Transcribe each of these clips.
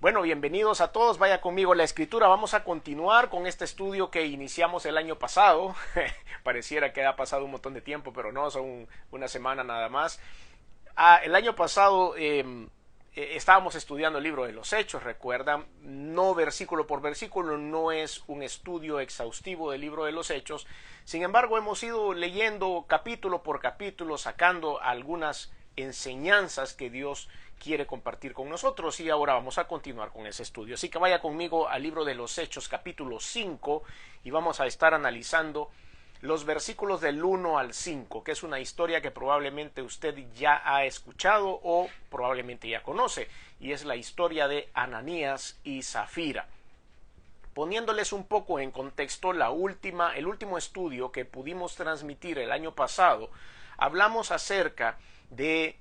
Bueno, bienvenidos a todos, vaya conmigo a la escritura. Vamos a continuar con este estudio que iniciamos el año pasado. Pareciera que ha pasado un montón de tiempo, pero no, son una semana nada más. El año pasado estábamos estudiando el libro de los Hechos, recuerdan, no versículo por versículo, no es un estudio exhaustivo del libro de los Hechos. Sin embargo, hemos ido leyendo capítulo por capítulo, sacando algunas enseñanzas que Dios quiere compartir con nosotros, y ahora vamos a continuar con ese estudio. Así que vaya conmigo al libro de los Hechos, capítulo 5, y vamos a estar analizando los versículos del 1 al 5, que es una historia que probablemente usted ya ha escuchado o probablemente ya conoce, y es la historia de Ananías y Zafira. Poniéndoles un poco en contexto, el último estudio que pudimos transmitir el año pasado, hablamos acerca de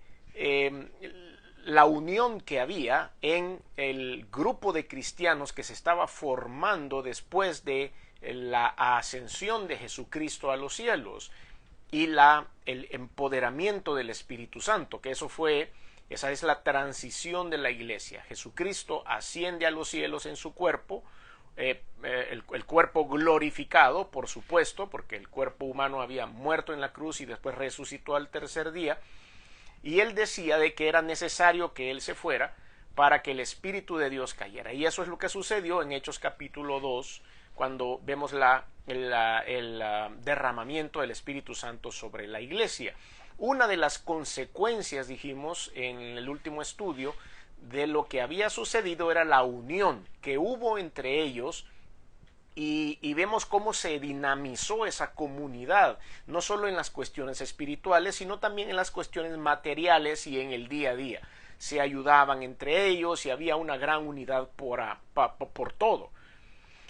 la unión que había en el grupo de cristianos que se estaba formando después de la ascensión de Jesucristo a los cielos y el empoderamiento del Espíritu Santo, que esa es la transición de la iglesia. Jesucristo asciende a los cielos en su cuerpo, el cuerpo glorificado, por supuesto, porque el cuerpo humano había muerto en la cruz y después resucitó al tercer día, y él decía de que era necesario que él se fuera para que el Espíritu de Dios cayera, y eso es lo que sucedió en Hechos capítulo 2, cuando vemos el derramamiento del Espíritu Santo sobre la iglesia. Una de las consecuencias, dijimos en el último estudio, de lo que había sucedido era la unión que hubo entre ellos, y vemos cómo se dinamizó esa comunidad, no solo en las cuestiones espirituales, sino también en las cuestiones materiales y en el día a día. Se ayudaban entre ellos y había una gran unidad por todo.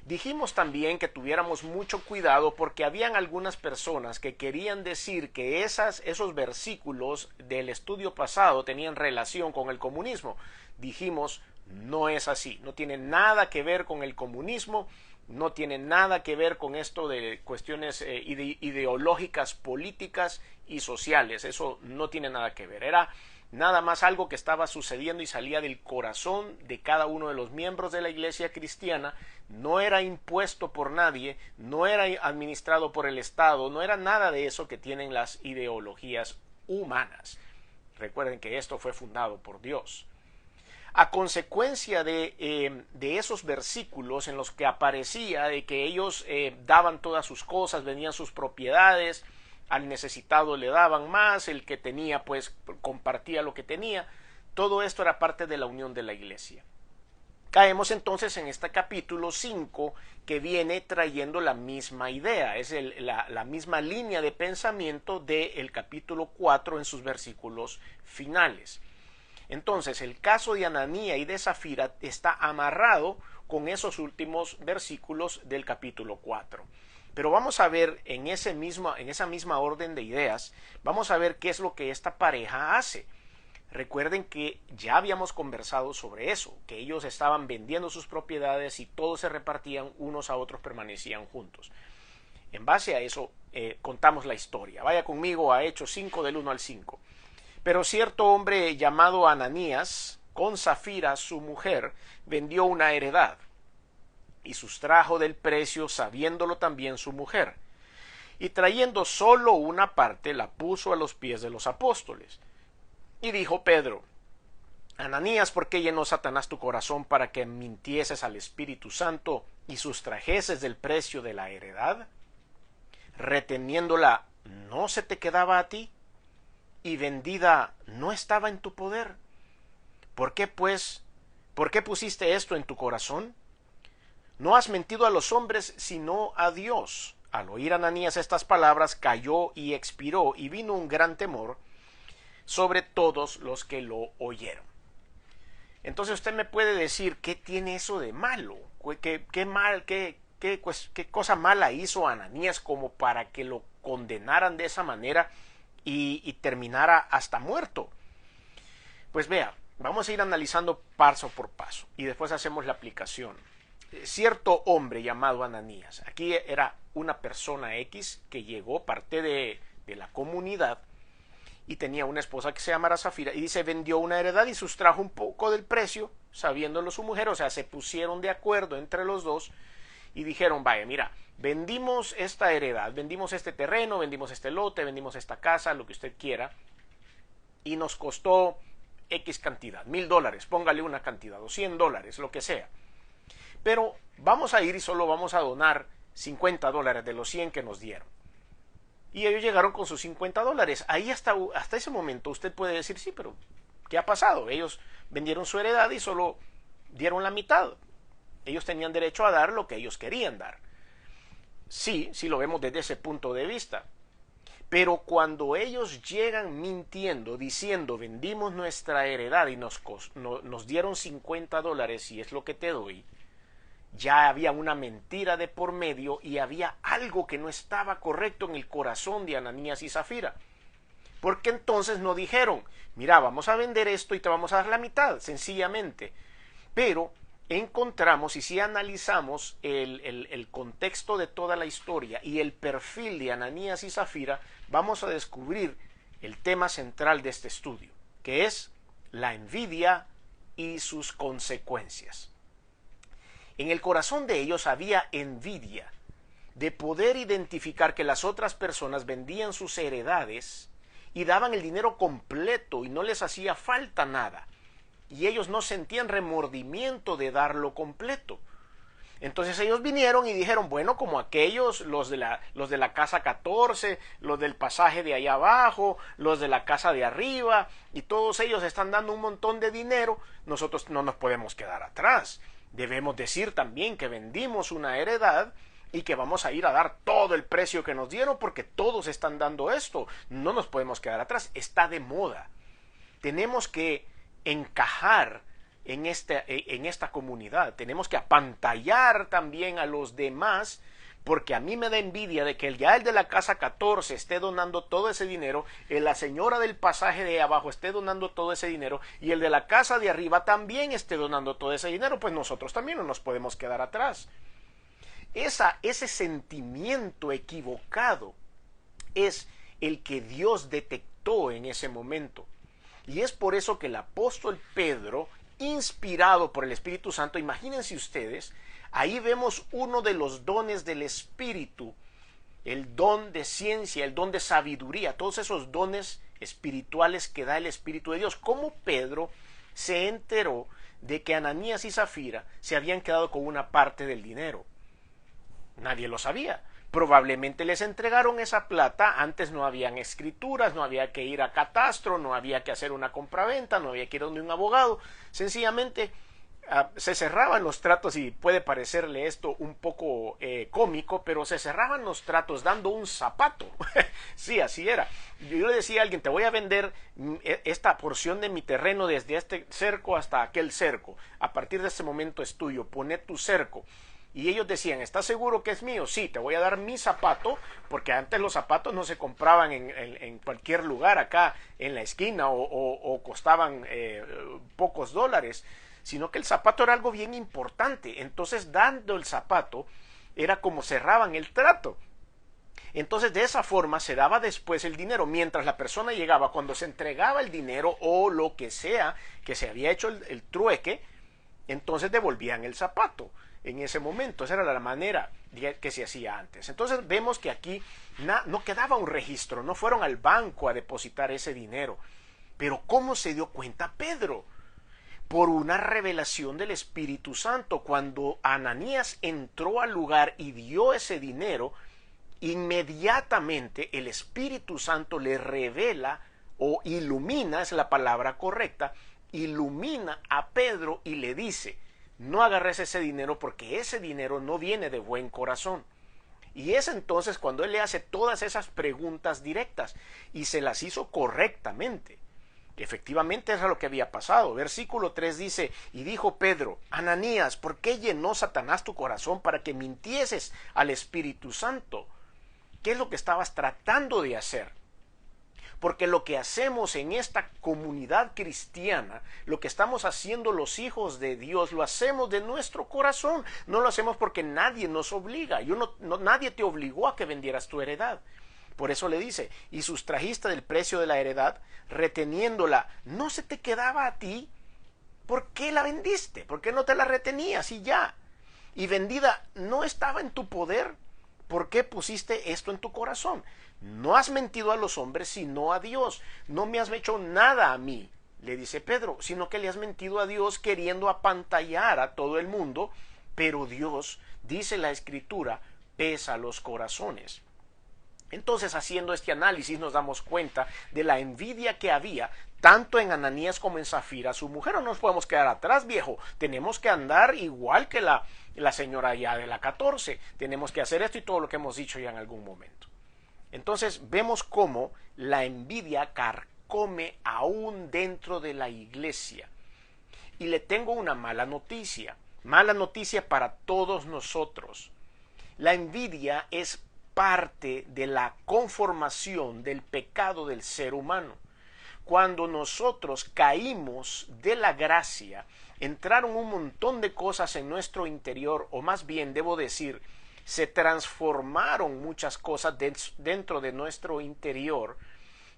Dijimos también que tuviéramos mucho cuidado porque habían algunas personas que querían decir que esos versículos del estudio pasado tenían relación con el comunismo. Dijimos, no es así, no tiene nada que ver con el comunismo, no tiene nada que ver con esto de cuestiones ideológicas, políticas y sociales. Eso no tiene nada que ver. Era nada más algo que estaba sucediendo y salía del corazón de cada uno de los miembros de la iglesia cristiana. No era impuesto por nadie, no era administrado por el Estado, no era nada de eso que tienen las ideologías humanas. Recuerden que esto fue fundado por Dios. A consecuencia de esos versículos en los que aparecía de que ellos daban todas sus cosas, vendían sus propiedades, al necesitado le daban más, el que tenía pues compartía lo que tenía, todo esto era parte de la unión de la iglesia. Caemos entonces en este capítulo 5 que viene trayendo la misma idea, es la misma línea de pensamiento del capítulo 4 en sus versículos finales. Entonces el caso de Ananías y de Zafira está amarrado con esos últimos versículos del capítulo 4. Pero vamos a ver en esa misma orden de ideas, vamos a ver qué es lo que esta pareja hace. Recuerden que ya habíamos conversado sobre eso, que ellos estaban vendiendo sus propiedades y todos se repartían, unos a otros permanecían juntos. En base a eso contamos la historia. Vaya conmigo a Hechos 5 del 1 al 5. Pero cierto hombre llamado Ananías, con Zafira su mujer, vendió una heredad y sustrajo del precio, sabiéndolo también su mujer, y trayendo solo una parte la puso a los pies de los apóstoles. Y dijo Pedro: Ananías, ¿por qué llenó Satanás tu corazón para que mintieses al Espíritu Santo y sustrajeses del precio de la heredad? Reteniéndola, ¿no se te quedaba a ti? Y vendida, ¿no estaba en tu poder? ¿Por qué pusiste esto en tu corazón? No has mentido a los hombres, sino a Dios. Al oír Ananías estas palabras, cayó y expiró, y vino un gran temor sobre todos los que lo oyeron. Entonces usted me puede decir, ¿qué tiene eso de malo? ¿Qué cosa mala hizo Ananías como para que lo condenaran de esa manera y terminara hasta muerto? Pues vea, vamos a ir analizando paso por paso y después hacemos la aplicación. Cierto hombre llamado Ananías, aquí era una persona X que llegó, parte de la comunidad, y tenía una esposa que se llamara Zafira, y dice, vendió una heredad y sustrajo un poco del precio, sabiéndolo su mujer, o sea, se pusieron de acuerdo entre los dos y dijeron, vaya, mira, vendimos esta heredad, vendimos este terreno, vendimos este lote, vendimos esta casa, lo que usted quiera, y nos costó X cantidad, $1,000, póngale una cantidad, o $100, lo que sea. Pero vamos a ir y solo vamos a donar $50 de los 100 que nos dieron. Y ellos llegaron con sus $50. Ahí hasta ese momento usted puede decir, sí, pero ¿qué ha pasado? Ellos vendieron su heredad y solo dieron la mitad. Ellos tenían derecho a dar lo que ellos querían dar. Sí, sí lo vemos desde ese punto de vista. Pero cuando ellos llegan mintiendo, diciendo, vendimos nuestra heredad y nos dieron $50 y es lo que te doy, ya había una mentira de por medio y había algo que no estaba correcto en el corazón de Ananías y Zafira. Porque entonces no dijeron, mira, vamos a vender esto y te vamos a dar la mitad, sencillamente. Pero encontramos, y si analizamos el contexto de toda la historia y el perfil de Ananías y Zafira, vamos a descubrir el tema central de este estudio, que es la envidia y sus consecuencias. En el corazón de ellos había envidia de poder identificar que las otras personas vendían sus heredades y daban el dinero completo y no les hacía falta nada. Y ellos no sentían remordimiento de darlo completo. Entonces ellos vinieron y dijeron, bueno, como aquellos, los de la casa 14, los del pasaje de allá abajo, los de la casa de arriba, y todos ellos están dando un montón de dinero, nosotros no nos podemos quedar atrás. Debemos decir también que vendimos una heredad y que vamos a ir a dar todo el precio que nos dieron porque todos están dando esto. No nos podemos quedar atrás, está de moda. Tenemos que encajar en esta comunidad, tenemos que apantallar también a los demás, porque a mí me da envidia de que el de la casa 14 esté donando todo ese dinero, la señora del pasaje de abajo esté donando todo ese dinero y el de la casa de arriba también esté donando todo ese dinero, pues nosotros también no nos podemos quedar atrás. Ese sentimiento equivocado es el que Dios detectó en ese momento. Y es por eso que el apóstol Pedro, inspirado por el Espíritu Santo, imagínense ustedes, ahí vemos uno de los dones del Espíritu, el don de ciencia, el don de sabiduría, todos esos dones espirituales que da el Espíritu de Dios. ¿Cómo Pedro se enteró de que Ananías y Zafira se habían quedado con una parte del dinero? Nadie lo sabía. Probablemente les entregaron esa plata, antes no habían escrituras, no había que ir a catastro, no había que hacer una compraventa, no había que ir donde un abogado, sencillamente se cerraban los tratos, y puede parecerle esto un poco cómico, pero se cerraban los tratos dando un zapato. Sí, así era. Yo le decía a alguien, te voy a vender esta porción de mi terreno desde este cerco hasta aquel cerco, a partir de este momento es tuyo, poné tu cerco. Y ellos decían, ¿estás seguro que es mío? Sí, te voy a dar mi zapato, porque antes los zapatos no se compraban en cualquier lugar acá en la esquina o costaban pocos dólares, sino que el zapato era algo bien importante. Entonces, dando el zapato, era como cerraban el trato. Entonces, de esa forma se daba después el dinero, mientras la persona llegaba, cuando se entregaba el dinero o lo que sea que se había hecho el trueque, entonces devolvían el zapato. En ese momento, esa era la manera que se hacía antes. Entonces vemos que aquí no quedaba un registro, no fueron al banco a depositar ese dinero. Pero ¿cómo se dio cuenta Pedro? Por una revelación del Espíritu Santo. Cuando Ananías entró al lugar y dio ese dinero, inmediatamente el Espíritu Santo le revela o ilumina, es la palabra correcta, ilumina a Pedro y le dice, no agarres ese dinero porque ese dinero no viene de buen corazón. Y es entonces cuando él le hace todas esas preguntas directas y se las hizo correctamente. Efectivamente eso es lo que había pasado. Versículo 3 dice, y dijo Pedro, Ananías, ¿por qué llenó Satanás tu corazón para que mintieses al Espíritu Santo? ¿Qué es lo que estabas tratando de hacer? Porque lo que hacemos en esta comunidad cristiana, lo que estamos haciendo los hijos de Dios, lo hacemos de nuestro corazón. No lo hacemos porque nadie nos obliga. Nadie te obligó a que vendieras tu heredad. Por eso le dice, y sustrajiste del precio de la heredad, reteniéndola. ¿No se te quedaba a ti? ¿Por qué la vendiste? ¿Por qué no te la retenías y ya? Y vendida, ¿no estaba en tu poder? ¿Por qué pusiste esto en tu corazón? No has mentido a los hombres, sino a Dios. No me has hecho nada a mí, le dice Pedro, sino que le has mentido a Dios queriendo apantallar a todo el mundo, pero Dios, dice la Escritura, pesa los corazones. Entonces, haciendo este análisis, nos damos cuenta de la envidia que había tanto en Ananías como en Zafira, su mujer. No nos podemos quedar atrás, viejo. Tenemos que andar igual que la señora ya de la 14. Tenemos que hacer esto y todo lo que hemos dicho ya en algún momento. Entonces, vemos cómo la envidia carcome aún dentro de la iglesia. Y le tengo una mala noticia para todos nosotros. La envidia es parte de la conformación del pecado del ser humano. Cuando nosotros caímos de la gracia, entraron un montón de cosas en nuestro interior, o más bien debo decir, se transformaron muchas cosas dentro de nuestro interior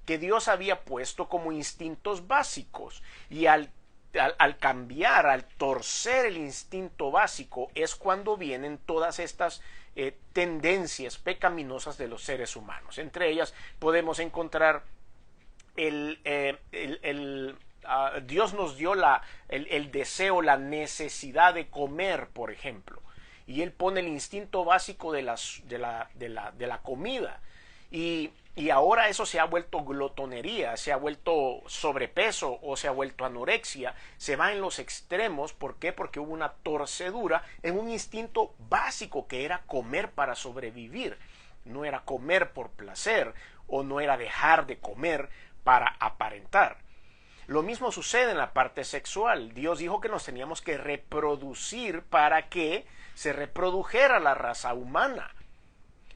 que Dios había puesto como instintos básicos, y al cambiar, al torcer el instinto básico, es cuando vienen todas estas tendencias pecaminosas de los seres humanos. Entre ellas podemos encontrar Dios nos dio el deseo, la necesidad de comer, por ejemplo, y Él pone el instinto básico de la comida, y ahora eso se ha vuelto glotonería, se ha vuelto sobrepeso o se ha vuelto anorexia, se va en los extremos. ¿Por qué? Porque hubo una torcedura en un instinto básico que era comer para sobrevivir. No era comer por placer, o no era dejar de comer para aparentar. Lo mismo sucede en la parte sexual. Dios dijo que nos teníamos que reproducir para que se reprodujera la raza humana.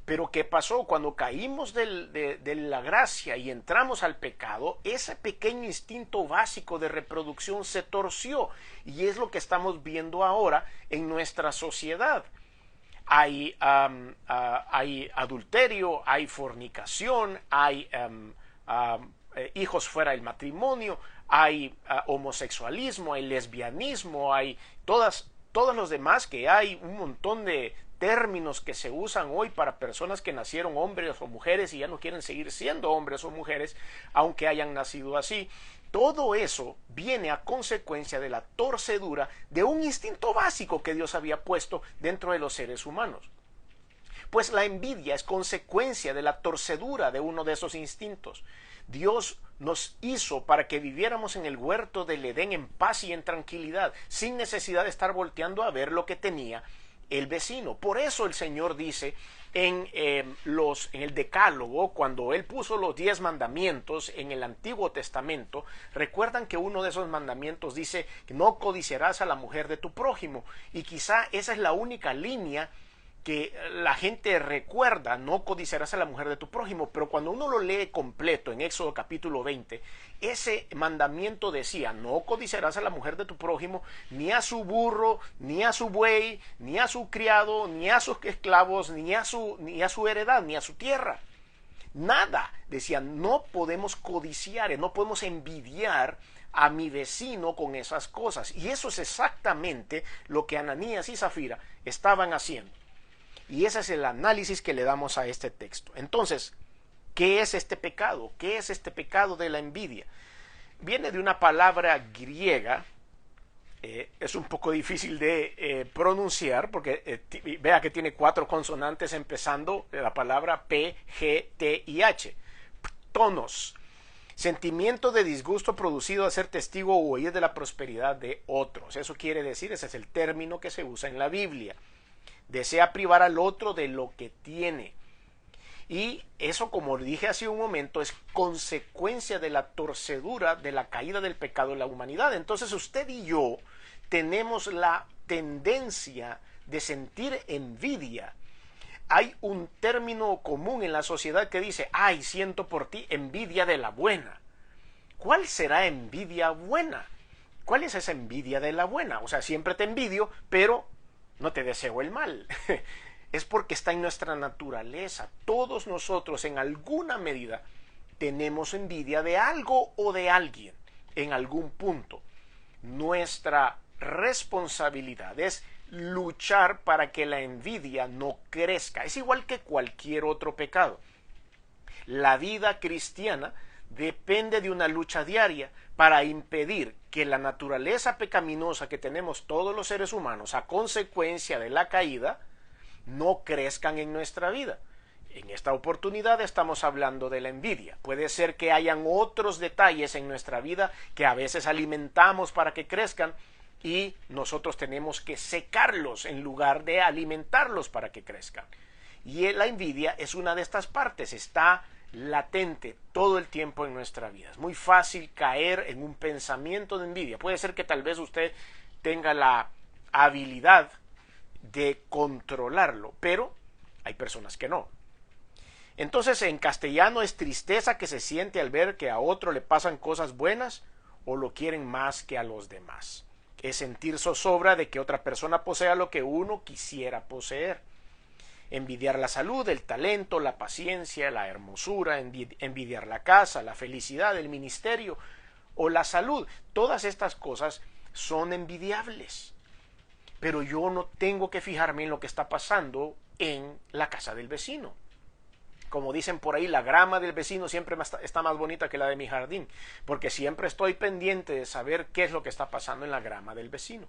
Pero ¿qué pasó? Cuando caímos de la gracia y entramos al pecado, ese pequeño instinto básico de reproducción se torció, y es lo que estamos viendo ahora en nuestra sociedad. Hay adulterio, hay fornicación, hay hijos fuera del matrimonio, hay homosexualismo, hay lesbianismo, hay todos los demás, que hay un montón de términos que se usan hoy para personas que nacieron hombres o mujeres y ya no quieren seguir siendo hombres o mujeres aunque hayan nacido así. Todo eso viene a consecuencia de la torcedura de un instinto básico que Dios había puesto dentro de los seres humanos. Pues la envidia es consecuencia de la torcedura de uno de esos instintos. Dios nos hizo para que viviéramos en el huerto del Edén en paz y en tranquilidad, sin necesidad de estar volteando a ver lo que tenía el vecino. Por eso el Señor dice en el Decálogo, cuando Él puso los 10 mandamientos en el Antiguo Testamento, recuerdan que uno de esos mandamientos dice que no codiciarás a la mujer de tu prójimo, y quizá esa es la única línea que la gente recuerda: no codiciarás a la mujer de tu prójimo. Pero cuando uno lo lee completo en Éxodo capítulo 20, ese mandamiento decía: no codiciarás a la mujer de tu prójimo, ni a su burro, ni a su buey, ni a su criado, ni a sus esclavos, ni a su heredad, ni a su tierra. Nada. Decía, no podemos codiciar, no podemos envidiar a mi vecino con esas cosas. Y eso es exactamente lo que Ananías y Zafira estaban haciendo. Y ese es el análisis que le damos a este texto. Entonces, ¿qué es este pecado? ¿Qué es este pecado de la envidia? Viene de una palabra griega, es un poco difícil de pronunciar, porque vea que tiene 4 consonantes empezando de la palabra P, G, T y H. Ptonos, sentimiento de disgusto producido al ser testigo o oír de la prosperidad de otros. Eso quiere decir, ese es el término que se usa en la Biblia. Desea privar al otro de lo que tiene. Y eso, como dije hace un momento, es consecuencia de la torcedura, de la caída del pecado en la humanidad. Entonces usted y yo tenemos la tendencia de sentir envidia. Hay un término común en la sociedad que dice: ay, siento por ti envidia de la buena. ¿Cuál será envidia buena? ¿Cuál es esa envidia de la buena? O sea, siempre te envidio, pero no te deseo el mal. Es porque está en nuestra naturaleza. Todos nosotros en alguna medida tenemos envidia de algo o de alguien en algún punto. nuestra responsabilidad es luchar para que la envidia no crezca. Es igual que cualquier otro pecado. La vida cristiana depende de una lucha diaria para impedir que la naturaleza pecaminosa que tenemos todos los seres humanos a consecuencia de la caída no crezcan en nuestra vida. En esta oportunidad estamos hablando de la envidia. Puede ser que hayan otros detalles en nuestra vida que a veces alimentamos para que crezcan y nosotros tenemos que secarlos en lugar de alimentarlos para que crezcan. Y la envidia es una de estas partes, está latente todo el tiempo en nuestra vida. Es muy fácil caer en un pensamiento de envidia. Puede ser que tal vez usted tenga la habilidad de controlarlo, pero hay personas que no. Entonces, en castellano es tristeza que se siente al ver que a otro le pasan cosas buenas o lo quieren más que a los demás. Es sentir zozobra de que otra persona posea lo que uno quisiera poseer. Envidiar la salud, el talento, la paciencia, la hermosura, envidiar la casa, la felicidad, el ministerio o la salud. Todas estas cosas son envidiables. Pero yo no tengo que fijarme en lo que está pasando en la casa del vecino. Como dicen por ahí, la grama del vecino siempre está más bonita que la de mi jardín, porque siempre estoy pendiente de saber qué es lo que está pasando en la grama del vecino.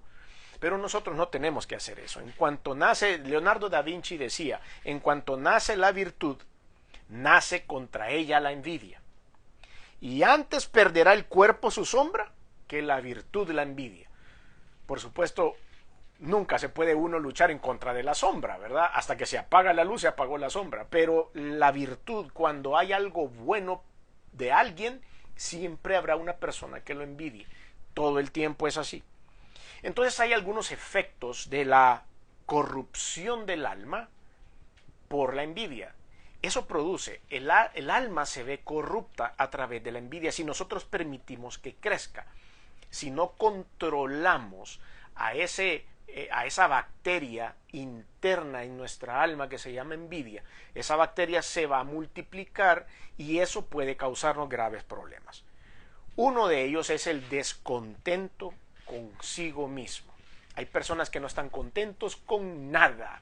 Pero nosotros no tenemos que hacer eso. En cuanto nace, Leonardo da Vinci decía, en cuanto nace la virtud, nace contra ella la envidia. Y antes perderá el cuerpo su sombra que la virtud la envidia. Por supuesto, nunca se puede uno luchar en contra de la sombra, ¿verdad? Hasta que se apaga la luz, se apagó la sombra. Pero la virtud, cuando hay algo bueno de alguien, siempre habrá una persona que lo envidie. Todo el tiempo es así. Entonces hay algunos efectos de la corrupción del alma por la envidia. Eso produce, el alma se ve corrupta a través de la envidia si nosotros permitimos que crezca. Si no controlamos a esa bacteria interna en nuestra alma que se llama envidia, esa bacteria se va a multiplicar y eso puede causarnos graves problemas. Uno de ellos es el descontento consigo mismo. Hay personas que no están contentos con nada.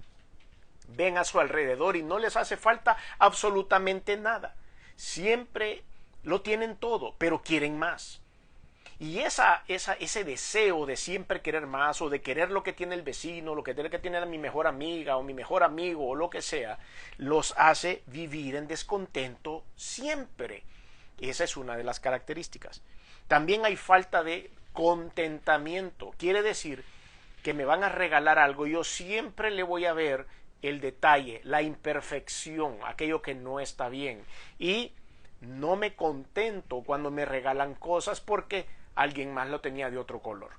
Ven a su alrededor y no les hace falta absolutamente nada. Siempre lo tienen todo, pero quieren más. Y ese deseo de siempre querer más o de querer lo que tiene el vecino, lo que tiene mi mejor amiga o mi mejor amigo o lo que sea, los hace vivir en descontento siempre. Esa es una de las características. También hay falta de contentamiento. Quiere decir que me van a regalar algo y yo siempre le voy a ver el detalle, la imperfección, aquello que no está bien. Y no me contento cuando me regalan cosas porque alguien más lo tenía de otro color.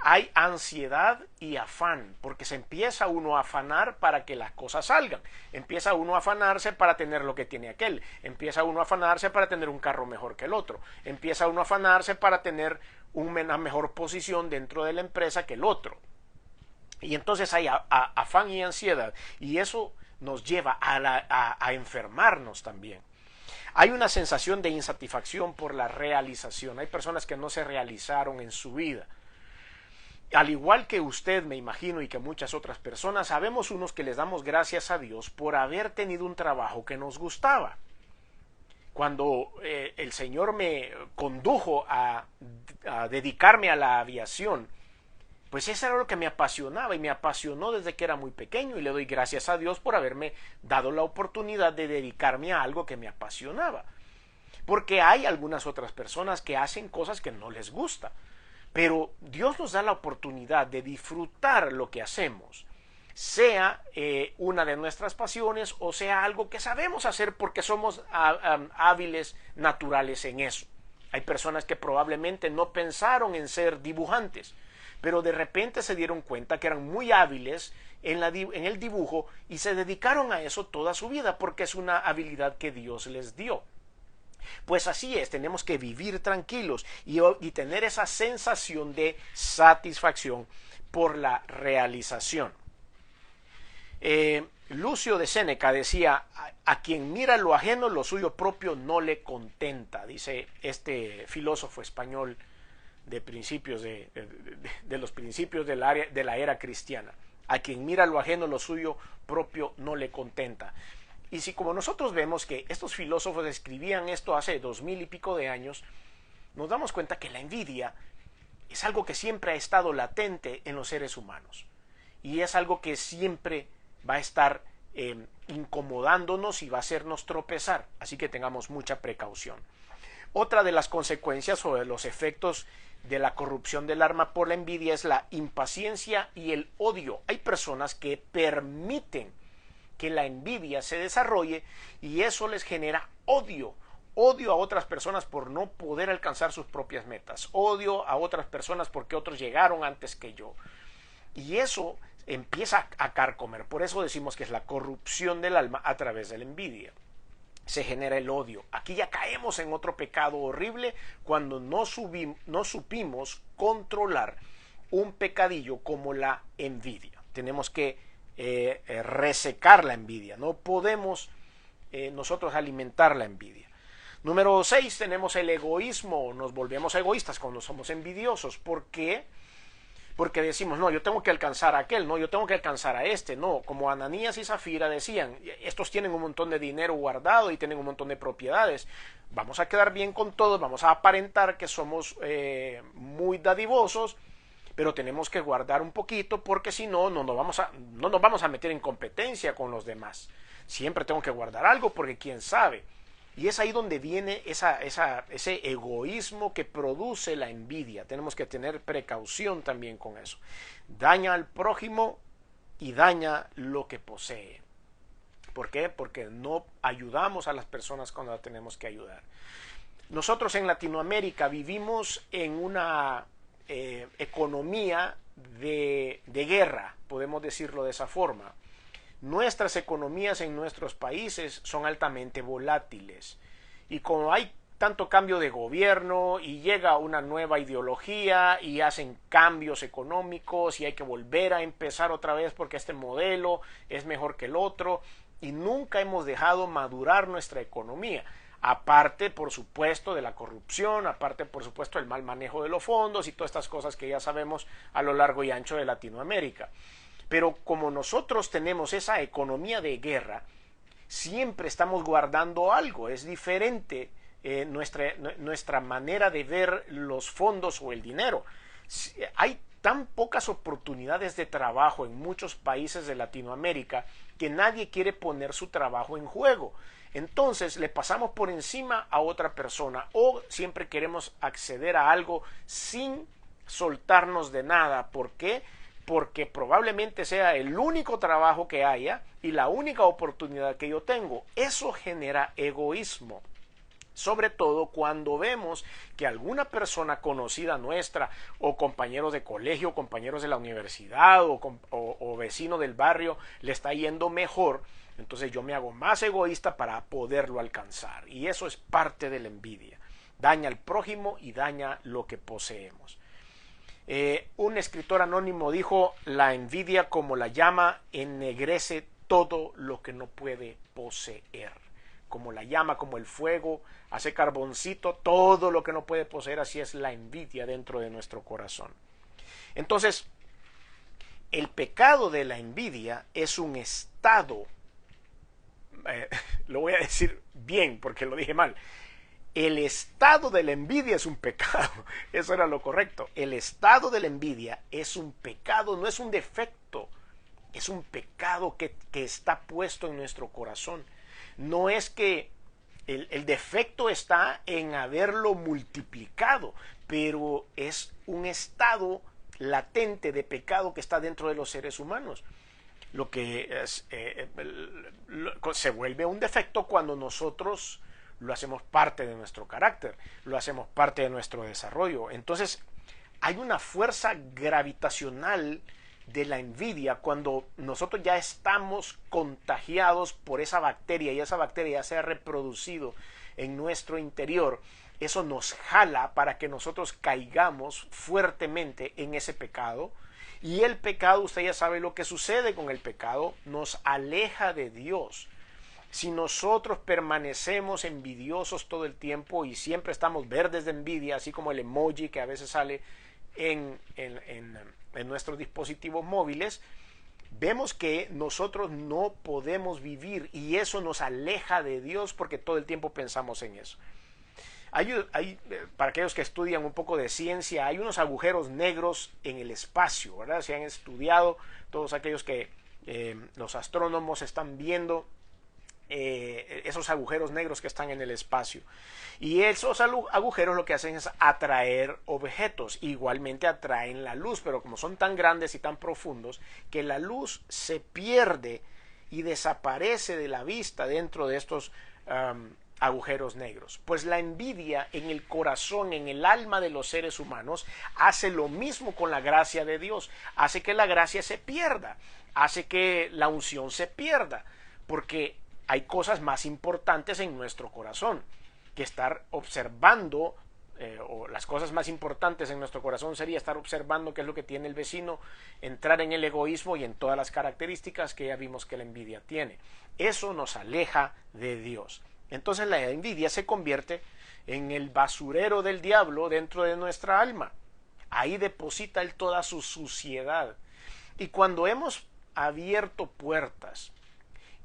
Hay ansiedad y afán, porque se empieza uno a afanar para que las cosas salgan. Empieza uno a afanarse para tener lo que tiene aquel. Empieza uno a afanarse para tener un carro mejor que el otro. Empieza uno a afanarse para tener una mejor posición dentro de la empresa que el otro. Y entonces hay afán y ansiedad. Y eso nos lleva a enfermarnos también. Hay una sensación de insatisfacción por la realización. Hay personas que no se realizaron en su vida. Al igual que usted, me imagino, y que muchas otras personas, sabemos unos que les damos gracias a Dios por haber tenido un trabajo que nos gustaba. Cuando el Señor me condujo a dedicarme a la aviación, pues eso era lo que me apasionaba y me apasionó desde que era muy pequeño y le doy gracias a Dios por haberme dado la oportunidad de dedicarme a algo que me apasionaba. Porque hay algunas otras personas que hacen cosas que no les gusta. Pero Dios nos da la oportunidad de disfrutar lo que hacemos, sea una de nuestras pasiones o sea algo que sabemos hacer porque somos hábiles naturales en eso. Hay personas que probablemente no pensaron en ser dibujantes, pero de repente se dieron cuenta que eran muy hábiles en el dibujo y se dedicaron a eso toda su vida porque es una habilidad que Dios les dio. Pues así es, tenemos que vivir tranquilos y tener esa sensación de satisfacción por la realización. Lucio de Séneca decía, a quien mira lo ajeno, lo suyo propio no le contenta, dice este filósofo español de principios de los principios de la era cristiana. A quien mira lo ajeno, lo suyo propio no le contenta. Y si como nosotros vemos que estos filósofos escribían esto hace 2000 y pico de años, nos damos cuenta que la envidia es algo que siempre ha estado latente en los seres humanos. Y es algo que siempre va a estar incomodándonos y va a hacernos tropezar. Así que tengamos mucha precaución. Otra de las consecuencias o de los efectos de la corrupción del alma por la envidia es la impaciencia y el odio. Hay personas que permiten que la envidia se desarrolle y eso les genera odio. Odio a otras personas por no poder alcanzar sus propias metas. Odio a otras personas porque otros llegaron antes que yo. Y eso empieza a carcomer. Por eso decimos que es la corrupción del alma a través de la envidia. Se genera el odio. Aquí ya caemos en otro pecado horrible cuando no supimos controlar un pecadillo como la envidia. Tenemos que resecar la envidia. No podemos nosotros alimentar la envidia. Número 6, tenemos el egoísmo. Nos volvemos egoístas cuando somos envidiosos. ¿Por qué? Porque decimos, no, yo tengo que alcanzar a aquel, no, yo tengo que alcanzar a este, no, como Ananías y Zafira decían, estos tienen un montón de dinero guardado y tienen un montón de propiedades, vamos a quedar bien con todos, vamos a aparentar que somos muy dadivosos, pero tenemos que guardar un poquito porque si no, no nos vamos a meter en competencia con los demás. Siempre tengo que guardar algo porque quién sabe. Y es ahí donde viene ese egoísmo que produce la envidia. Tenemos que tener precaución también con eso. Daña al prójimo y daña lo que posee. ¿Por qué? Porque no ayudamos a las personas cuando las tenemos que ayudar. Nosotros en Latinoamérica vivimos en una economía de guerra, podemos decirlo de esa forma. Nuestras economías en nuestros países son altamente volátiles y como hay tanto cambio de gobierno y llega una nueva ideología y hacen cambios económicos y hay que volver a empezar otra vez porque este modelo es mejor que el otro y nunca hemos dejado madurar nuestra economía. Aparte, por supuesto, de la corrupción, aparte, por supuesto, del mal manejo de los fondos y todas estas cosas que ya sabemos a lo largo y ancho de Latinoamérica. Pero como nosotros tenemos esa economía de guerra, siempre estamos guardando algo. Es diferente nuestra manera de ver los fondos o el dinero. Hay tan pocas oportunidades de trabajo en muchos países de Latinoamérica que nadie quiere poner su trabajo en juego. Entonces le pasamos por encima a otra persona o siempre queremos acceder a algo sin soltarnos de nada. ¿Por qué? Porque probablemente sea el único trabajo que haya y la única oportunidad que yo tengo. Eso genera egoísmo. Sobre todo cuando vemos que alguna persona conocida nuestra o compañeros de colegio, compañeros de la universidad o vecino del barrio le está yendo mejor, entonces yo me hago más egoísta para poderlo alcanzar. Y eso es parte de la envidia. Daña al prójimo y daña lo que poseemos. Un escritor anónimo dijo, la envidia como la llama ennegrece todo lo que no puede poseer. Como la llama, como el fuego, hace carboncito, todo lo que no puede poseer, así es la envidia dentro de nuestro corazón. Entonces, el pecado de la envidia es un estado, lo voy a decir bien porque lo dije mal, el estado de la envidia es un pecado, eso era lo correcto. El estado de la envidia es un pecado, no es un defecto, es un pecado que está puesto en nuestro corazón. No es que el defecto está en haberlo multiplicado, pero es un estado latente de pecado que está dentro de los seres humanos. Lo que es, se vuelve un defecto cuando nosotros lo hacemos parte de nuestro carácter, lo hacemos parte de nuestro desarrollo. Entonces, hay una fuerza gravitacional de la envidia cuando nosotros ya estamos contagiados por esa bacteria y esa bacteria ya se ha reproducido en nuestro interior. Eso nos jala para que nosotros caigamos fuertemente en ese pecado. Y el pecado, usted ya sabe lo que sucede con el pecado, nos aleja de Dios. Si nosotros permanecemos envidiosos todo el tiempo y siempre estamos verdes de envidia, así como el emoji que a veces sale en nuestros dispositivos móviles, vemos que nosotros no podemos vivir y eso nos aleja de Dios porque todo el tiempo pensamos en eso. Para aquellos que estudian un poco de ciencia, hay unos agujeros negros en el espacio, ¿verdad? Se han estudiado, todos aquellos que los astrónomos están viendo esos agujeros negros que están en el espacio. Y esos agujeros lo que hacen es atraer objetos, igualmente atraen la luz, pero como son tan grandes y tan profundos, que la luz se pierde y desaparece de la vista dentro de estos agujeros negros. Pues la envidia en el corazón, en el alma de los seres humanos, hace lo mismo con la gracia de Dios, hace que la gracia se pierda, hace que la unción se pierda, porque hay cosas más importantes en nuestro corazón que estar observando, o las cosas más importantes en nuestro corazón sería estar observando qué es lo que tiene el vecino, entrar en el egoísmo y en todas las características que ya vimos que la envidia tiene. Eso nos aleja de Dios. Entonces la envidia se convierte en el basurero del diablo dentro de nuestra alma. Ahí deposita él toda su suciedad. Y cuando hemos abierto puertas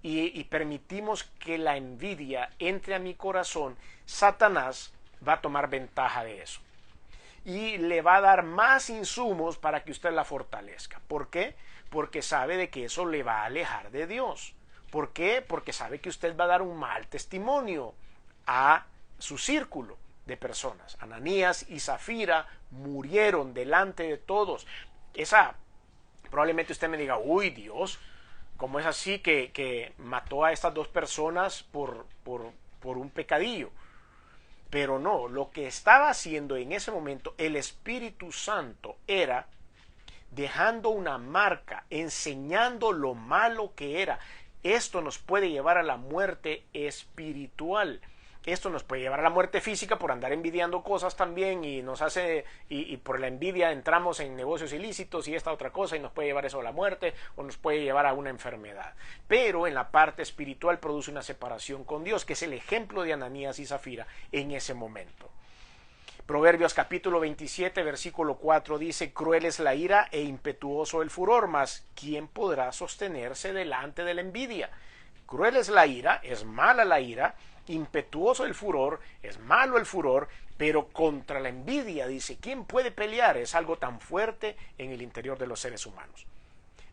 y permitimos que la envidia entre a mi corazón, Satanás va a tomar ventaja de eso y le va a dar más insumos para que usted la fortalezca. ¿Por qué? Porque sabe de que eso le va a alejar de Dios. ¿Por qué? Porque sabe que usted va a dar un mal testimonio a su círculo de personas. Ananías y Zafira murieron delante de todos. Probablemente usted me diga, uy, Dios, ¿cómo es así que mató a estas dos personas por un pecadillo? Pero no, lo que estaba haciendo en ese momento el Espíritu Santo era dejando una marca, enseñando lo malo que era. Esto nos puede llevar a la muerte espiritual. Esto nos puede llevar a la muerte física por andar envidiando cosas también y nos hace, y por la envidia entramos en negocios ilícitos y esta otra cosa y nos puede llevar eso a la muerte o nos puede llevar a una enfermedad. Pero en la parte espiritual produce una separación con Dios, que es el ejemplo de Ananías y Zafira en ese momento. Proverbios capítulo 27 versículo 4 dice: cruel es la ira e impetuoso el furor, mas ¿quién podrá sostenerse delante de la envidia? Cruel es la ira, es mala la ira, impetuoso el furor, es malo el furor, pero contra la envidia, dice, ¿quién puede pelear? Es algo tan fuerte en el interior de los seres humanos.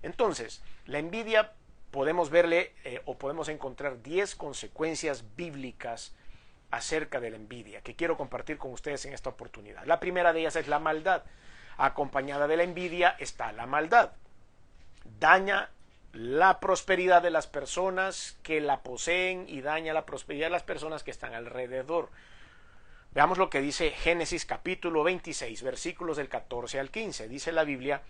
Entonces, la envidia podemos verle o podemos encontrar 10 consecuencias bíblicas acerca de la envidia que quiero compartir con ustedes en esta oportunidad. La primera de ellas es la maldad. Acompañada de la envidia está la maldad. Daña la prosperidad de las personas que la poseen y daña la prosperidad de las personas que están alrededor. Veamos lo que dice Génesis capítulo 26, versículos del 14 al 15. Dice la Biblia: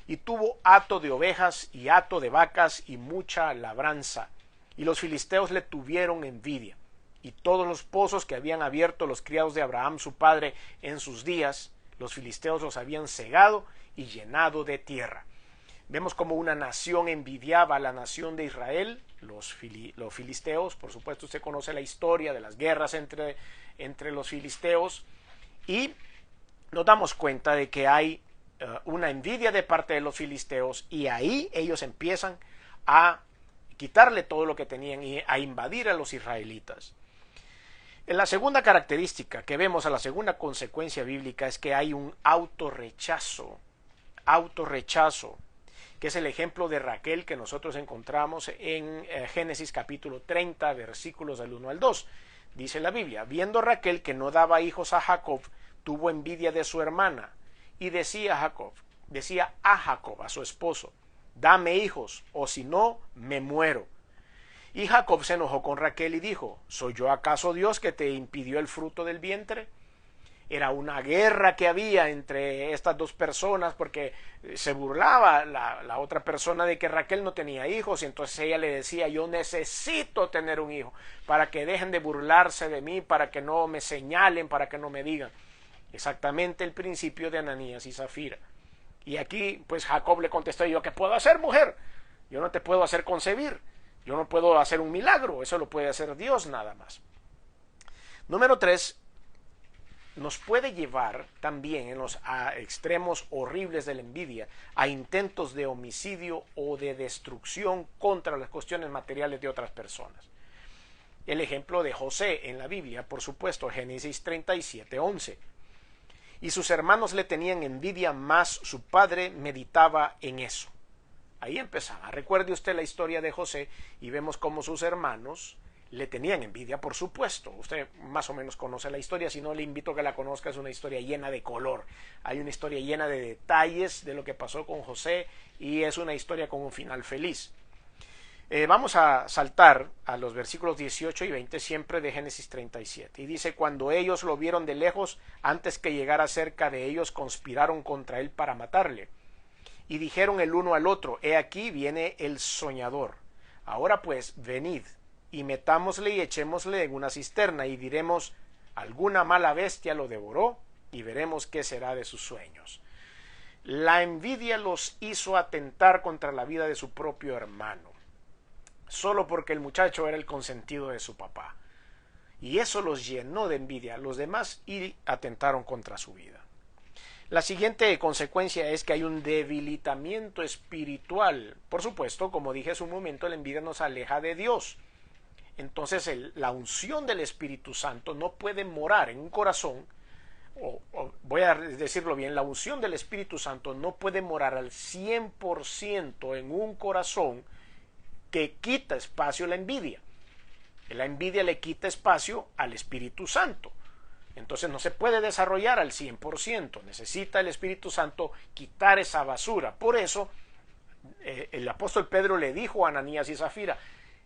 y tuvo hato de ovejas y hato de vacas y mucha labranza, y los filisteos le tuvieron envidia, y todos los pozos que habían abierto los criados de Abraham su padre en sus días, los filisteos los habían cegado y llenado de tierra. Vemos como una nación envidiaba a la nación de Israel, los filisteos. Por supuesto, usted conoce la historia de las guerras entre los filisteos, y nos damos cuenta de que hay una envidia de parte de los filisteos, y ahí ellos empiezan a quitarle todo lo que tenían y a invadir a los israelitas. En la segunda característica que vemos, a la segunda consecuencia bíblica, es que hay un autorrechazo, que es el ejemplo de Raquel que nosotros encontramos en Génesis capítulo 30, versículos del 1 al 2. Dice la Biblia: viendo Raquel que no daba hijos a Jacob, tuvo envidia de su hermana, y decía a Jacob, a su esposo: dame hijos, o si no, me muero. Y Jacob se enojó con Raquel y dijo: ¿soy yo acaso Dios que te impidió el fruto del vientre? Era una guerra que había entre estas dos personas, porque se burlaba la otra persona de que Raquel no tenía hijos, y entonces ella le decía: yo necesito tener un hijo para que dejen de burlarse de mí, para que no me señalen, para que no me digan. Exactamente el principio de Ananías y Zafira. Y aquí pues Jacob le contestó: ¿yo qué puedo hacer, mujer? Yo no te puedo hacer concebir. Yo no puedo hacer un milagro, eso lo puede hacer Dios nada más. Número 3, nos puede llevar también en los extremos horribles de la envidia a intentos de homicidio o de destrucción contra las cuestiones materiales de otras personas. El ejemplo de José en la Biblia, por supuesto, Génesis 37:11. Y sus hermanos le tenían envidia, mas su padre meditaba en eso. Ahí empezaba. Recuerde usted la historia de José y vemos cómo sus hermanos le tenían envidia, por supuesto. Usted más o menos conoce la historia, si no le invito a que la conozca, es una historia llena de color. Hay una historia llena de detalles de lo que pasó con José y es una historia con un final feliz. Vamos a saltar a los versículos 18 y 20 siempre de Génesis 37. Y dice, cuando ellos lo vieron de lejos, antes que llegara cerca de ellos, conspiraron contra él para matarle. Y dijeron el uno al otro, he aquí viene el soñador. Ahora pues, venid, y metámosle y echémosle en una cisterna, y diremos, alguna mala bestia lo devoró, y veremos qué será de sus sueños. La envidia los hizo atentar contra la vida de su propio hermano, solo porque el muchacho era el consentido de su papá. Y eso los llenó de envidia a los demás y atentaron contra su vida. La siguiente consecuencia es que hay un debilitamiento espiritual. Por supuesto, como dije hace un momento, la envidia nos aleja de Dios. Entonces la unción del Espíritu Santo no puede morar en un corazón, voy a decirlo bien, la unción del Espíritu Santo no puede morar al 100% en un corazón que quita espacio a la envidia. La envidia le quita espacio al Espíritu Santo. Entonces no se puede desarrollar al 100%. Necesita el Espíritu Santo quitar esa basura. Por eso el apóstol Pedro le dijo a Ananías y Zafira,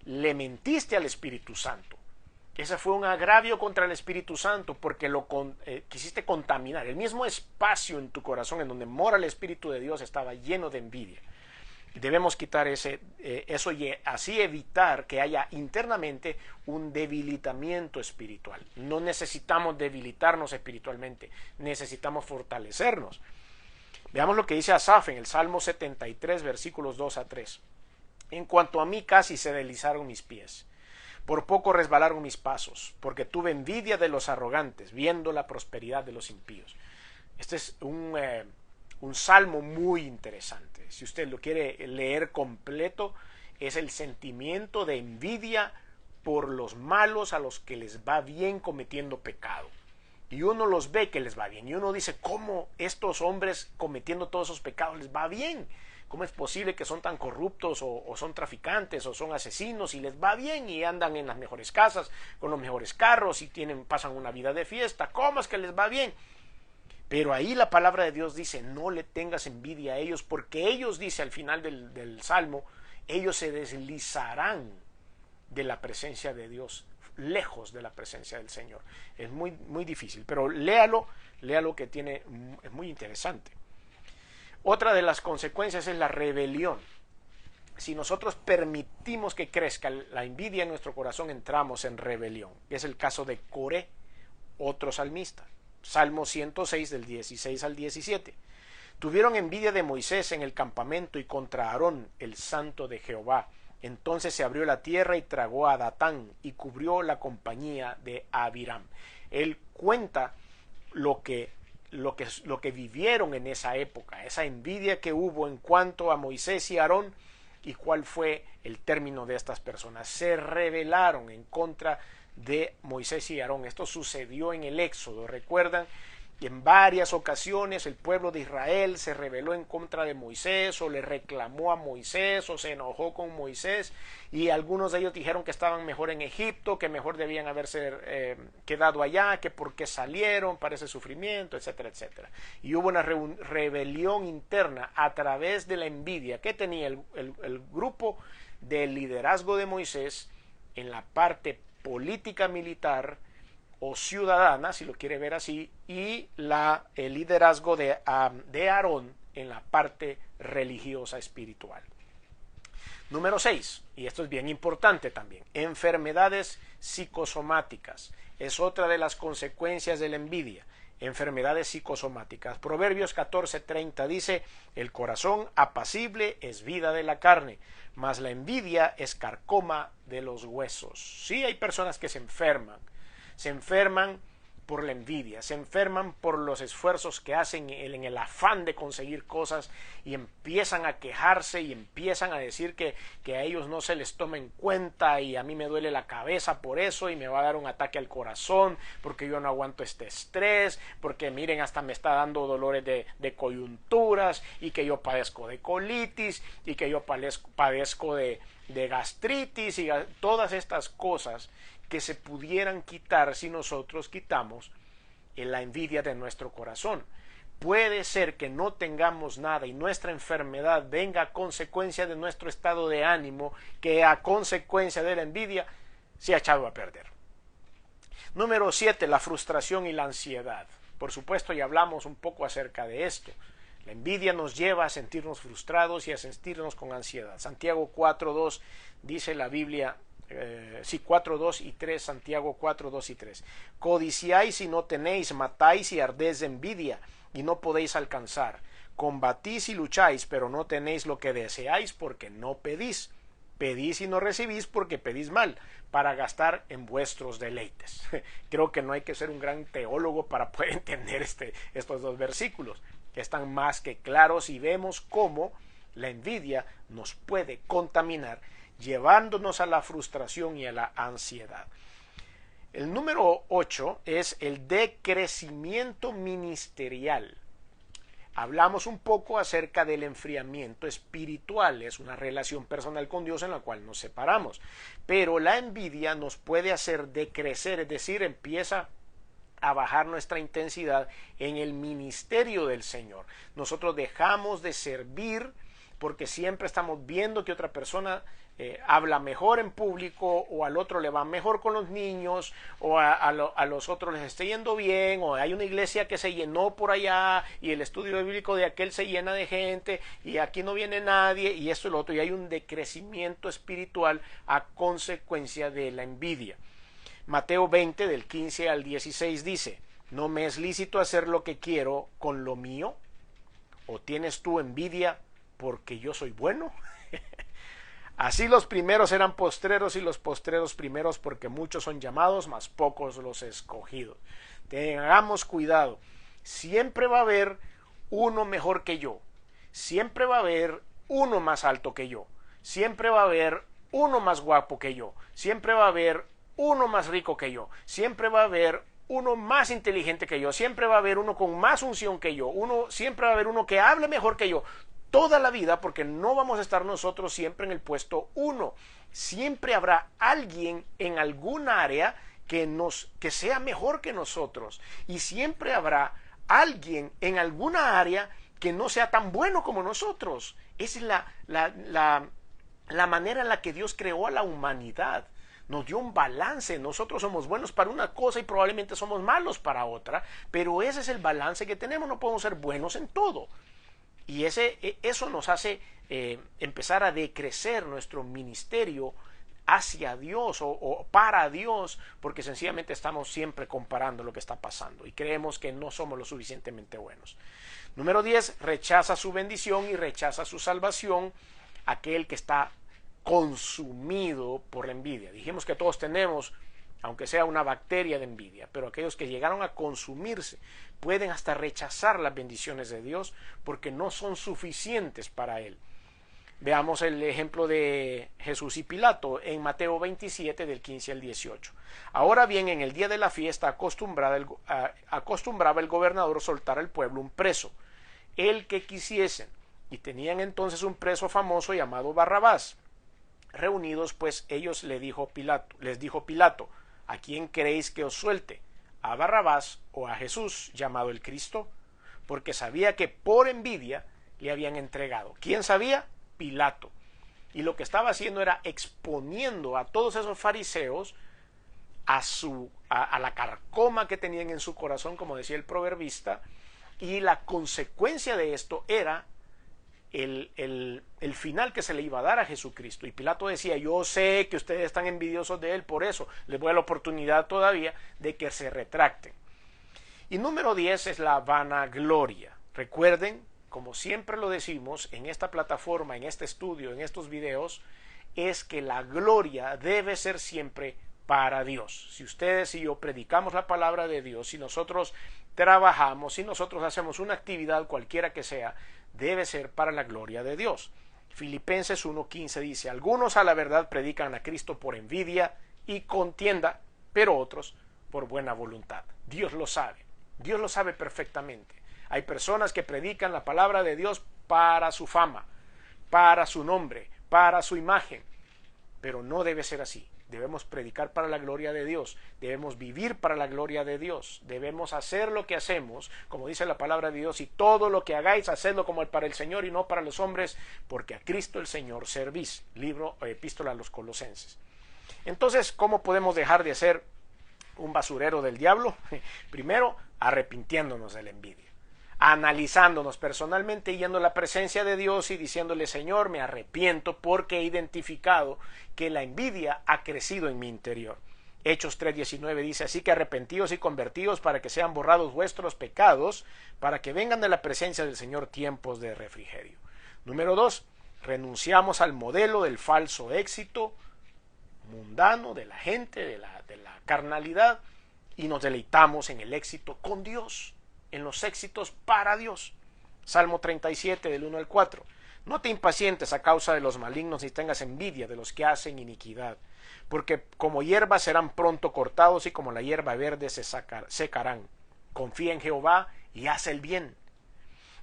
le mentiste al Espíritu Santo. Ese fue un agravio contra el Espíritu Santo porque quisiste contaminar. El mismo espacio en tu corazón en donde mora el Espíritu de Dios estaba lleno de envidia. Debemos quitar eso y así evitar que haya internamente un debilitamiento espiritual. No necesitamos debilitarnos espiritualmente, necesitamos fortalecernos. Veamos lo que dice Asaf en el Salmo 73, versículos 2 a 3. En cuanto a mí, casi se deslizaron mis pies. Por poco resbalaron mis pasos, porque tuve envidia de los arrogantes, viendo la prosperidad de los impíos. Este es un salmo muy interesante. Si usted lo quiere leer completo, es el sentimiento de envidia por los malos a los que les va bien cometiendo pecado. Y uno los ve que les va bien. Y uno dice, ¿cómo estos hombres cometiendo todos esos pecados les va bien? ¿Cómo es posible que son tan corruptos o son traficantes o son asesinos y les va bien y andan en las mejores casas, con los mejores carros y pasan una vida de fiesta? ¿Cómo es que les va bien? Pero ahí la palabra de Dios dice, no le tengas envidia a ellos, porque ellos, dice al final del Salmo, ellos se deslizarán de la presencia de Dios, lejos de la presencia del Señor. Es muy, muy difícil, pero léalo que es muy interesante. Otra de las consecuencias es la rebelión. Si nosotros permitimos que crezca la envidia en nuestro corazón, entramos en rebelión. Es el caso de Coré, otro salmista. Salmo 106 del 16 al 17. Tuvieron envidia de Moisés en el campamento y contra Aarón, el santo de Jehová. Entonces se abrió la tierra y tragó a Datán y cubrió la compañía de Abiram. Él cuenta lo que vivieron en esa época, esa envidia que hubo en cuanto a Moisés y Aarón y cuál fue el término de estas personas. Se rebelaron en contra de Moisés y Aarón. Esto sucedió en el Éxodo. Recuerdan que en varias ocasiones el pueblo de Israel se rebeló en contra de Moisés o le reclamó a Moisés o se enojó con Moisés y algunos de ellos dijeron que estaban mejor en Egipto, que mejor debían haberse quedado allá, que por qué salieron para ese sufrimiento, etcétera, etcétera. Y hubo una rebelión interna a través de la envidia que tenía el grupo del liderazgo de Moisés en la parte política militar o ciudadana, si lo quiere ver así, y el liderazgo de Aarón en la parte religiosa espiritual. Número 6, y esto es bien importante también, enfermedades psicosomáticas. Es otra de las consecuencias de la envidia. enfermedades psicosomáticas. Proverbios 14:30 dice: el corazón apacible es vida de la carne, mas la envidia es carcoma de los huesos. Sí, hay personas que se enferman por la envidia, se enferman por los esfuerzos que hacen en el afán de conseguir cosas y empiezan a quejarse y empiezan a decir que a ellos no se les toma en cuenta y a mí me duele la cabeza por eso y me va a dar un ataque al corazón porque yo no aguanto este estrés, porque miren hasta me está dando dolores de coyunturas y que yo padezco de colitis y que yo padezco de gastritis y todas estas cosas que se pudieran quitar si nosotros quitamos la envidia de nuestro corazón. Puede ser que no tengamos nada y nuestra enfermedad venga a consecuencia de nuestro estado de ánimo, que a consecuencia de la envidia se ha echado a perder. Número 7, la frustración y la ansiedad. Por supuesto, ya hablamos un poco acerca de esto. La envidia nos lleva a sentirnos frustrados y a sentirnos con ansiedad. Santiago 4:2 dice la Biblia, 4:2 y 3, Santiago 4:2 y 3. Codiciáis y no tenéis, matáis y ardéis de envidia y no podéis alcanzar. Combatís y lucháis, pero no tenéis lo que deseáis porque no pedís. Pedís y no recibís porque pedís mal, para gastar en vuestros deleites. Creo que no hay que ser un gran teólogo para poder entender estos dos versículos, que están más que claros, y vemos cómo la envidia nos puede contaminar, llevándonos a la frustración y a la ansiedad. El número 8 es el decrecimiento ministerial. Hablamos un poco acerca del enfriamiento espiritual, es una relación personal con Dios en la cual nos separamos, pero la envidia nos puede hacer decrecer, es decir, empieza a bajar nuestra intensidad en el ministerio del Señor. Nosotros dejamos de servir porque siempre estamos viendo que otra persona habla mejor en público, o al otro le va mejor con los niños, o a los otros les está yendo bien, o hay una iglesia que se llenó por allá y el estudio bíblico de aquel se llena de gente y aquí no viene nadie, y esto y lo otro, y hay un decrecimiento espiritual a consecuencia de la envidia. Mateo 20 del 15 al 16 dice: ¿no me es lícito hacer lo que quiero con lo mío? ¿O tienes tú envidia porque yo soy bueno? Así los primeros eran postreros y los postreros primeros, porque muchos son llamados, mas pocos los escogidos. Tengamos cuidado, siempre va a haber uno mejor que yo, siempre va a haber uno más alto que yo, siempre va a haber uno más guapo que yo, siempre va a haber uno más rico que yo, siempre va a haber uno más inteligente que yo, siempre va a haber uno con más unción que yo, siempre va a haber uno que hable mejor que yo, toda la vida, porque no vamos a estar nosotros siempre en el puesto 1. Siempre habrá alguien en alguna área que sea mejor que nosotros, y siempre habrá alguien en alguna área que no sea tan bueno como nosotros. Esa es la manera en la que Dios creó a la humanidad. Nos dio un balance. Nosotros somos buenos para una cosa y probablemente somos malos para otra, pero ese es el balance que tenemos. No podemos ser buenos en todo. Y eso nos hace empezar a decrecer nuestro ministerio hacia Dios o para Dios, porque sencillamente estamos siempre comparando lo que está pasando y creemos que no somos lo suficientemente buenos. Número 10, rechaza su bendición y rechaza su salvación aquel que está consumido por la envidia. Dijimos que todos tenemos, aunque sea una bacteria de envidia, pero aquellos que llegaron a consumirse pueden hasta rechazar las bendiciones de Dios porque no son suficientes para él. Veamos el ejemplo de Jesús y Pilato en Mateo 27 del 15 al 18. Ahora bien, en el día de la fiesta acostumbraba el gobernador soltar al pueblo un preso, el que quisiesen, y tenían entonces un preso famoso llamado Barrabás. Reunidos pues ellos les dijo Pilato: ¿a quién queréis que os suelte? ¿A Barrabás o a Jesús, llamado el Cristo? Porque sabía que por envidia le habían entregado. ¿Quién sabía? Pilato. Y lo que estaba haciendo era exponiendo a todos esos fariseos a la carcoma que tenían en su corazón, como decía el proverbista, y la consecuencia de esto era el final que se le iba a dar a Jesucristo. Y Pilato decía: yo sé que ustedes están envidiosos de él, por eso les voy a dar la oportunidad todavía de que se retracten. Y número 10 es la vanagloria. Recuerden, como siempre lo decimos en esta plataforma, en este estudio, en estos videos, es que la gloria debe ser siempre para Dios. Si ustedes y yo predicamos la palabra de Dios, si nosotros trabajamos, si nosotros hacemos una actividad cualquiera que sea, debe ser para la gloria de Dios. Filipenses 1:15 dice: algunos a la verdad predican a Cristo por envidia y contienda, pero otros por buena voluntad. Dios lo sabe perfectamente. Hay personas que predican la palabra de Dios para su fama, para su nombre, para su imagen, pero no debe ser así. Debemos predicar para la gloria de Dios, debemos vivir para la gloria de Dios, debemos hacer lo que hacemos, como dice la palabra de Dios, y todo lo que hagáis, hacedlo como para el Señor y no para los hombres, porque a Cristo el Señor servís. Libro o epístola a los Colosenses. Entonces, ¿cómo podemos dejar de ser un basurero del diablo? Primero, arrepintiéndonos de la envidia, analizándonos personalmente, yendo a la presencia de Dios y diciéndole: Señor, me arrepiento porque he identificado que la envidia ha crecido en mi interior. Hechos 3:19 dice: así que arrepentíos y convertíos para que sean borrados vuestros pecados, para que vengan de la presencia del Señor tiempos de refrigerio. Número 2, renunciamos al modelo del falso éxito mundano, de la gente, de la carnalidad, y nos deleitamos en el éxito con Dios, en los éxitos para Dios. Salmo 37 del 1 al 4. No te impacientes a causa de los malignos ni tengas envidia de los que hacen iniquidad, porque como hierba serán pronto cortados y como la hierba verde se secarán. Confía en Jehová y haz el bien,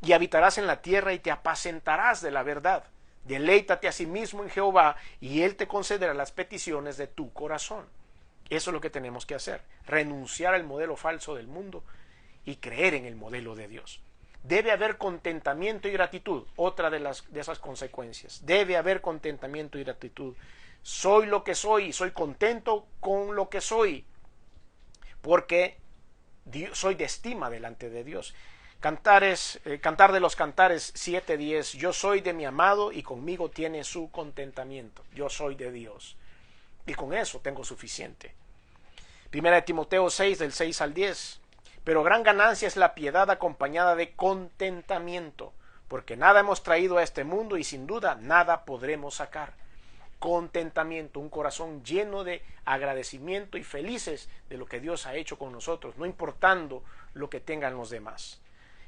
y habitarás en la tierra y te apacentarás de la verdad. Deleítate a sí mismo en Jehová y Él te concederá las peticiones de tu corazón. Eso es lo que tenemos que hacer, renunciar al modelo falso del mundo y creer en el modelo de Dios. Debe haber contentamiento y gratitud, otra de esas consecuencias. Debe haber contentamiento y gratitud. Soy lo que soy y soy contento con lo que soy, porque soy de estima delante de Dios. Cantar de los Cantares 7:10: yo soy de mi amado y conmigo tiene su contentamiento. Yo soy de Dios y con eso tengo suficiente. Primera de Timoteo 6 del 6 al 10: pero gran ganancia es la piedad acompañada de contentamiento, porque nada hemos traído a este mundo y sin duda nada podremos sacar. Contentamiento, un corazón lleno de agradecimiento y felices de lo que Dios ha hecho con nosotros, no importando lo que tengan los demás.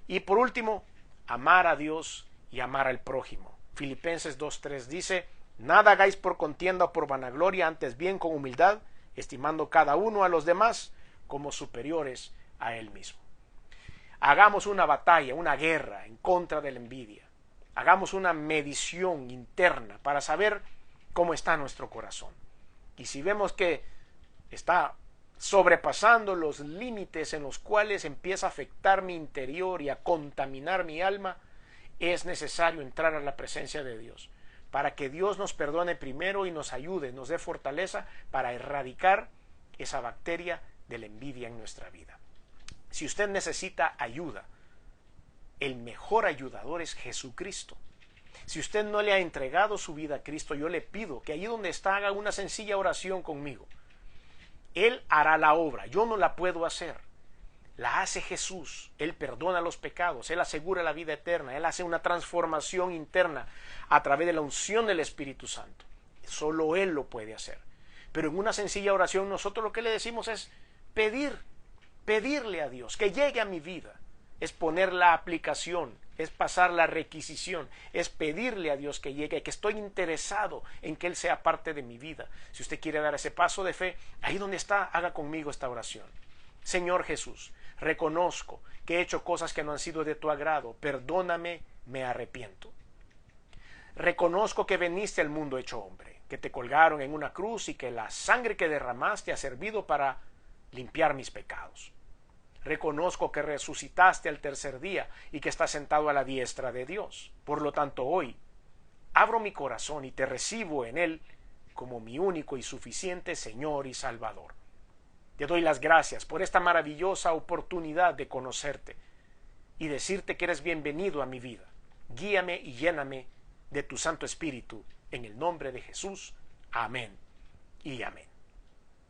Y por último, amar a Dios y amar al prójimo. Filipenses 2:3 dice: nada hagáis por contienda o por vanagloria, antes bien con humildad, estimando cada uno a los demás como superiores a él mismo. Hagamos una batalla, una guerra en contra de la envidia. Hagamos una medición interna para saber cómo está nuestro corazón. Y si vemos que está sobrepasando los límites en los cuales empieza a afectar mi interior y a contaminar mi alma, es necesario entrar a la presencia de Dios, para que Dios nos perdone primero y nos ayude, nos dé fortaleza para erradicar esa bacteria de la envidia en nuestra vida. Si usted necesita ayuda, el mejor ayudador es Jesucristo. Si usted no le ha entregado su vida a Cristo, yo le pido que allí donde está haga una sencilla oración conmigo. Él hará la obra, yo no la puedo hacer. La hace Jesús. Él perdona los pecados, Él asegura la vida eterna, Él hace una transformación interna a través de la unción del Espíritu Santo. Solo Él lo puede hacer. Pero en una sencilla oración nosotros lo que le decimos es pedirle a Dios que llegue a mi vida. Es poner la aplicación, es pasar la requisición, es pedirle a Dios que llegue, que estoy interesado en que Él sea parte de mi vida. Si usted quiere dar ese paso de fe, ahí donde está, haga conmigo esta oración. Señor Jesús, reconozco que he hecho cosas que no han sido de tu agrado, perdóname, me arrepiento. Reconozco que veniste al mundo hecho hombre, que te colgaron en una cruz y que la sangre que derramaste ha servido para limpiar mis pecados. Reconozco que resucitaste al tercer día y que estás sentado a la diestra de Dios. Por lo tanto, hoy abro mi corazón y te recibo en él como mi único y suficiente Señor y Salvador. Te doy las gracias por esta maravillosa oportunidad de conocerte y decirte que eres bienvenido a mi vida. Guíame y lléname de tu Santo Espíritu. En el nombre de Jesús. Amén y amén.